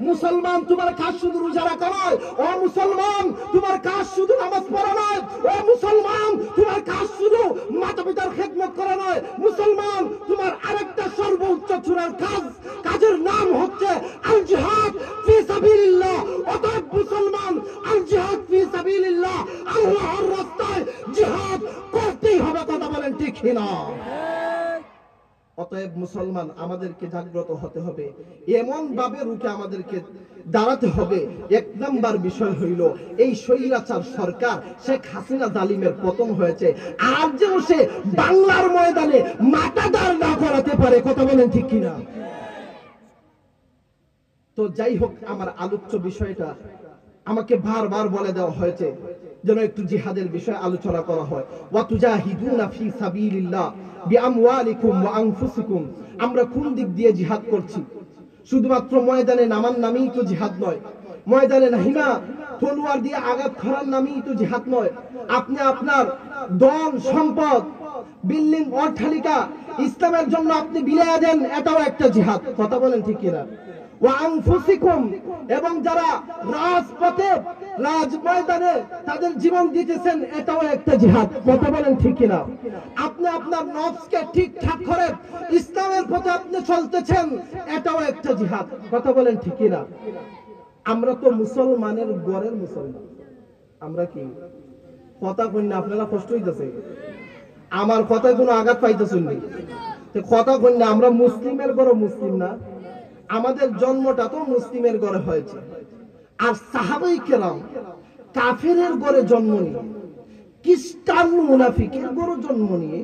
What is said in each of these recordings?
মুসলমান তোমার কাজ শুধু রোজা রাখা নয়, ও মুসলমান তোমার কাজ শুধু নামাজ পড়া নয়, ও মুসলমান তোমার কাজ শুধু মাতা পিতার খেদমত করা নয়, মুসলমান তোমার আরেকটা সর্বোচ্চ চূড়ার কাজের নাম হচ্ছে আল জিহাদ ফি সাবিলিল্লাহ। অতএব মুসলমান আল জিহাদ ফি সাবিলিল্লাহ, আল্লাহর রাস্তায় জিহাদ করতেই হবে। কথা বলেন ঠিক কিনা? অতএব মুসলমান আমাদেরকে জাগ্রত হতে হবে, এমন ভাবে রুখে আমাদেরকে দাঁড়াতে হবে। এক নাম্বার বিষয় হইল এই স্বৈরাচার সরকার শেখ হাসিনা জালিমের পতন হয়েছে, আর যেন সে বাংলার ময়দানে মাথা দাঁড় না করাতে পারে। কথা বলেন ঠিক কিনা? তো যাই হোক, আমার আলোচ্য বিষয়টা আমাকে বারবার বলে দেওয়া হয়েছে যেন একটু জিহাদের বিষয়ে আলোচনা করা হয়। ওয়া তুজাহিদুনা ফি সাবিলিল্লাহ বিআমওয়ালিকুম ওয়া আনফুসিকুম। আমরা কোন দিক দিয়ে জিহাদ করছি? শুধুমাত্র ময়দানে নামার নামেই তো জিহাদ নয়, ময়দানে নাহিমা তলোয়ার দিয়ে আঘাত করার নামেই তো জিহাদ নয়। আপনি আপনার ধন সম্পদ, বিল্ডিং, অট্টালিকা ইসলামের জন্য আপনি বিলিয়ে দেন, এটাও একটা জিহাদ। কথা বলেন ঠিক কিনা? ওয়া আনফুসিকুম, এবং যারা রাজপথে রাজ ময়দানে তাদের জীবন দিতেছেন, এটাও একটা জিহাদ। কথা বলেন ঠিক কিনা? আপনি আপনার নফসকে ঠিকঠাক করে ইসলামের পথে আপনি চলতেছেন, এটাও একটা জিহাদ। কথা বলেন ঠিক কিনা? আমরা তো মুসলমানের ঘরের মুসলমান, আমরা কি কথা কই না? আপনারা কষ্ট হইতেছে, আমার কথায় কোনো আঘাত পাইতেছেন না? কথা কই না, আমরা মুসলিমের ঘরে মুসলিম না? আমাদের জন্মটা তো মুসলিমের ঘরে হয়েছে। আর সাহাবায়ে কেরাম কাফেরের ঘরে জন্ম নিয়ে, খ্রিস্টান মুনাফিকের ঘরে জন্ম নিয়ে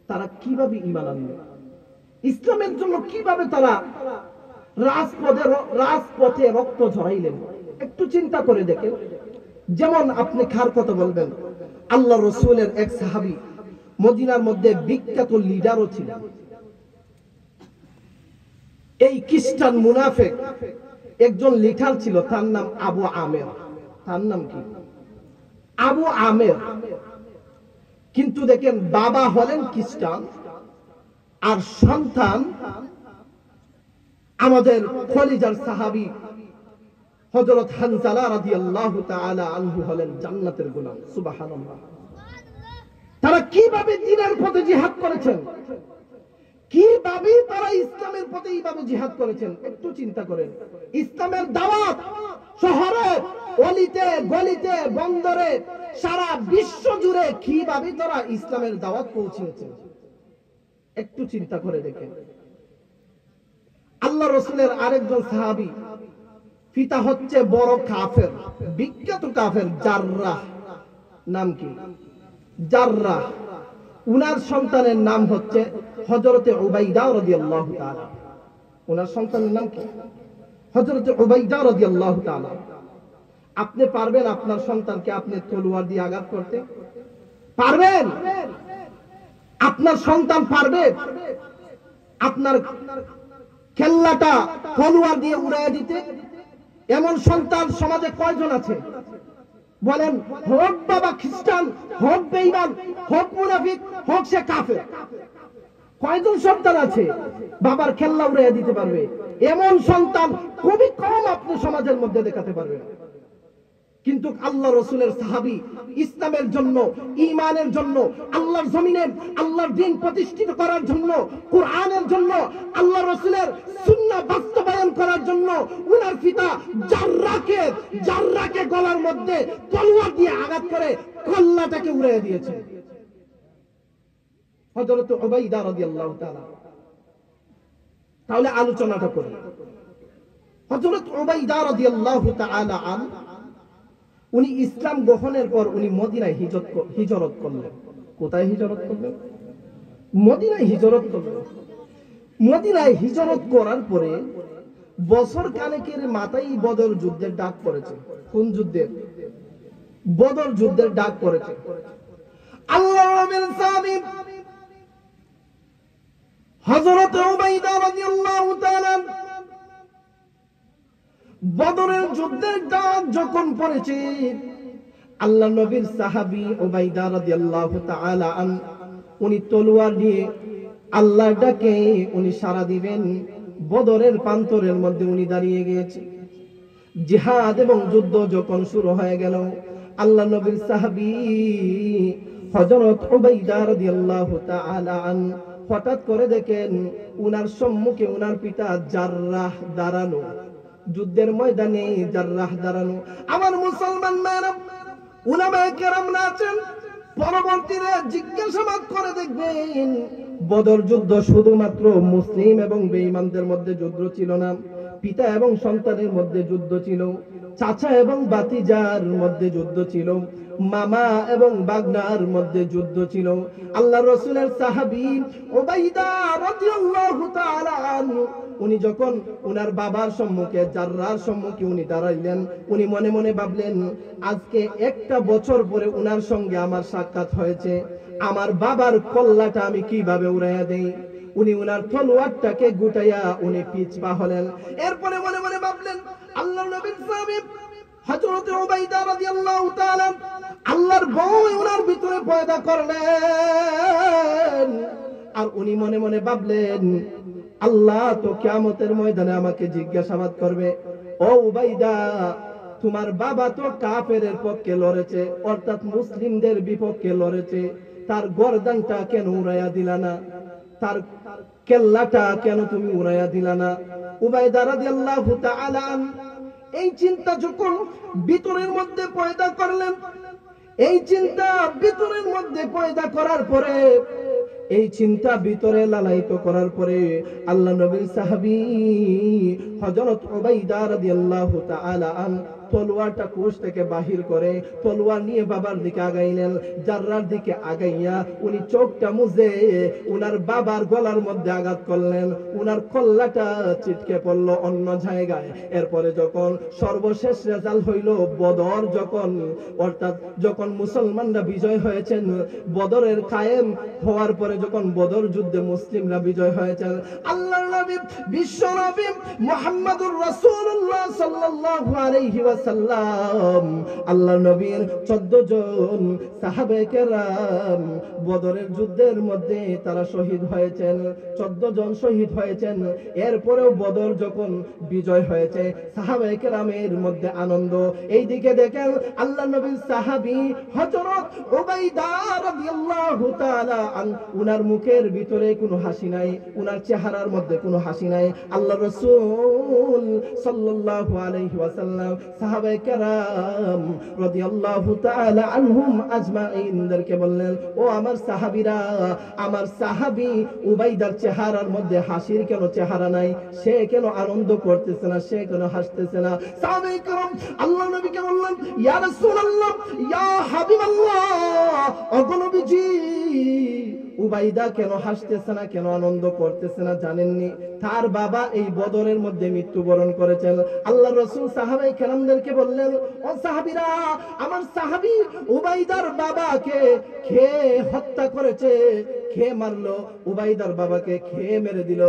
তারা কিভাবে ঈমান আনলো, ইসলামের জন্য কিভাবে তারা রাজপথে রক্ত ঝরাইলেন, একটু চিন্তা করে দেখেন। যেমন আপনি কার কথা বলবেন? আল্লাহ রাসূলের এক সাহাবী, মদিনার মধ্যে বিখ্যাত লিডারও ছিলেন। এই খ্রিস্টান মুনাফিক একজন লিডার ছিল, তার নাম আবু আমের। তার নাম কি? আবু আমের। কিন্তু দেখেন, বাবা হলেন খ্রিস্টান আর সন্তান আমাদের কলিজার সাহাবী হযরত হানজালা রাদিয়াল্লাহু তাআলা আনহু হলেন জান্নাতের গোলাম। সুবহানাল্লাহ। তারা কিভাবে দ্বীনের পথে জিহাদ করেছেন, কিভাবে তারা ইসলামের পথে এইভাবে জিহাদ করেছেন, একটু চিন্তা করেন। ইসলামের দাওয়াত শহরে, অলিতে গলিতে, বন্দরে, সারা বিশ্ব জুড়ে কিভাবে তারা ইসলামের দাওয়াত পৌঁছেছেন, একটু চিন্তা করে দেখেন। আল্লাহ রাসূলের আরেকজন সাহাবী, পিতা হচ্ছে বড় কাফের, বিখ্যাত কাফের, জাররাহ। নাম কি? জাররাহ। উনার সন্তানের নাম হচ্ছে হযরতে উবাইদা রাদিয়াল্লাহু তাআলা। উনার সন্তানের নাম কি? হযরতে উবাইদা রাদিয়াল্লাহু তাআলা। আপনি পারবেন আপনার সন্তানকে আপনি তলোয়ার দিয়ে আঘাত করতে? পারবেন? আপনার সন্তান পারবে আপনার খেলনাটা তলোয়ার দিয়ে উড়াইয়া দিতে? এমন সন্তান সমাজে কয়জন আছে বলেন? হোক বাবা খ্রিস্টান, হোক বেঈমান, হোক মুনাফিক, হোক সে কাফের, কয়জন সন্তান আছে বাবার খেলনা উড়াইয়া দিতে পারবে? এমন সন্তান খুবই কম আপনি সমাজের মধ্যে দেখাতে পারবেন। কিন্তু আল্লাহ রাসূলের সাহাবী ইসলামের জন্য, ঈমানের জন্য, আল্লাহর জমিনে আল্লাহর দ্বীন প্রতিষ্ঠিত করার জন্য, কোরআনের জন্য, আল্লাহ রাসূলের সুন্নাহ বাস্তবায়ন করার জন্য উনার পিতা জাররাকে গলার মধ্যে তলোয়ার দিয়ে আঘাত করে কল্লাটাকে উড়িয়ে দিয়েছে। হযরত উবাইদা রাদিয়াল্লাহু তাআলা। তাহলে আলোচনাটা করি। হযরত উবাইদা রাদিয়াল্লাহু তাআলা উনি ইসলাম গ্রহণের পর উনি মদিনায় হিজরত করলেন। কোথায় হিজরত করলেন? মদিনায় হিজরত করলেন। মদিনায় হিজরত করার পরে বছর কানেকের মাথায় বদর যুদ্ধের ডাক পড়েছে। কোন যুদ্ধের? বদর যুদ্ধের ডাক পড়েছে। আল্লাহর সাহাবী হযরত উবাইদা রাদিয়াল্লাহু তাআলা বদরের যুদ্ধের ডাক যখন পড়েছে, আল্লাহ নবীর সাহাবী উবাইদা রাদিয়াল্লাহু তাআলা উনি তলোয়ার দিয়ে আল্লাহর ডাকে উনি সাড়া দিবেন। বদরের প্রান্তরের মধ্যে উনি দাঁড়িয়ে গিয়েছে। জিহাদ এবং যুদ্ধ যখন শুরু হয়ে গেল, আল্লাহ নবীর সাহাবী হযরত উবাইদা রাদিয়াল্লাহু তাআলা আনহু হঠাৎ করে দেখেন উনার সম্মুখে উনার পিতা জাররাহ দাঁড়ানো, যুদ্ধের ময়দানে জাররাহ দাঁড়ানো। আমার মুসলমান মেয়েরা, উলামায়ে কেরামরা আছেন, পরবর্তীতে জিজ্ঞাসাবাদ করে দেখবেন বদর যুদ্ধ শুধুমাত্র মুসলিম এবং বেঈমানদের মধ্যে যুদ্ধ ছিল না, পিতা এবং সন্তানের মধ্যে যুদ্ধ ছিল, চাচা এবং ভাতিজার মধ্যে যুদ্ধ ছিল, মামা এবং বাগনার মধ্যে যুদ্ধ ছিল। আল্লাহর রাসূলের সাহাবী উবাইদা রাদিয়াল্লাহু তাআলা আনহু উনি যখন উনার বাবার সম্মুখে জাররার সম্মুখে উনি দাঁড়াইলেন, উনি মনে মনে ভাবলেন আজকে একটা বছর পরে উনার সঙ্গে আমার সাক্ষাৎ হয়েছে, আমার বাবার কল্লাটা আমি কিভাবে উড়াইয়া দেই। উনি উনার তলোয়ারটাকে গুটাইয়া উনি পিছপা হলেন। এরপরে মনে মনে ভাবলেন আল্লাহর নবীর সাহাবী হযরত উবাইদা রাদিয়াল্লাহু তাআলা আল্লাহর ভয় উনার ভিতরে পয়দা করলেন। আর উনি মনে মনে ভাবলেন আল্লাহ তো কিয়ামতের ময়দানে আমাকে জিজ্ঞাসাবাদ করবে, ও উবাইদা, তোমার বাবা তো কাফেরের পক্ষে লড়েছে, অর্থাৎ মুসলিমদের বিপক্ষে লড়েছে, তার গর্দানটা কেন উড়াইয়া দিলা না, তার কেল্লাটা কেন তুমি উড়াইয়া দিলা না? উবাইদা রাদিয়াল্লাহু তাআলা এই চিন্তা যখন ভিতরের মধ্যে পয়দা করলেন, এই চিন্তা ভিতরের মধ্যে পয়দা করার পরে, এই চিন্তা ভিতরে লালায়িত করার পরে আল্লাহ নবীর সাহাবী হযরত উবাইদা রাদিয়াল্লাহু তাআলা তলোয়ারটা কোষ থেকে বাহির করে তলোয়ার নিয়ে বাবার দিকে আগাইলেন। জাররার দিকে আগাইয়া উনি চোখটা মুজে উনার বাবার গলার মধ্যে আঘাত করলেন, উনার কল্লাটা চিটকে পড়ল অন্য জায়গায়। এরপরে যখন সর্বশেষ রেজাল্ট হইল বদর, যখন অর্থাৎ যখন মুসলমানরা বিজয় হয়েছেন, বদরের কায়েম হওয়ার পরে যখন বদর যুদ্ধে মুসলিমরা বিজয় হয়েছেন, আল্লাহর নবী বিশ্ব নবী মুহাম্মদুর রাসূলুল্লাহ সাল্লাল্লাহু আলাইহি ওয়াসাল্লাম আল্লাহর নবীর 14 জন সাহাবায়ে কেরাম বদরের যুদ্ধের মধ্যে তারা শহীদ হয়েছেন, 14 জন শহীদ হয়েছেন। এরপরেও বদর যখন বিজয় হয়েছে, সাহাবায়ে কেরামের মধ্যে আনন্দ। এইদিকে দেখেন আল্লাহর নবীর সাহাবী হযরত উবাইদা রাদিয়াল্লাহু তাআলা উনার মুখের ভিতরে কোনো হাসি নাই, উনার চেহারার মধ্যে কোনো হাসি নাই। আল্লাহর রাসূল সাল্লাল্লাহু আলাইহি ওয়াসাল্লাম সাহাবায়ে কেরাম রাদিয়াল্লাহু তাআলা আনহুম আজমাইনদেরকে বললেন, ও আমার সাহাবীরা, আমার সাহাবী উবাইদার চেহারার মধ্যে হাসির কেন চেহারা নাই, সে কেন আনন্দ করতেছে না, সে কেন হাসতেছে না? সাহাবায়ে কেরাম আল্লাহর নবীকে বললেন, ইয়া রাসূলুল্লাহ, ইয়া হাবিবাল্লাহ, ওগো নবীজি, উবাইদা কেন হাসতেছে না, কেন আনন্দ করতেছে না জানেননি? তার বাবা এই বদরের মধ্যে মৃত্যুবরণ করেছেন। আল্লাহর রাসূল সাহাবায়ে কেরামদেরকে বললেন, ও সাহাবীরা, আমার সাহাবী উবাইদার বাবাকে খেয়ে হত্যা করেছে, খেয়ে মারলো, উবাইদার বাবাকে খেয়ে মেরে দিল।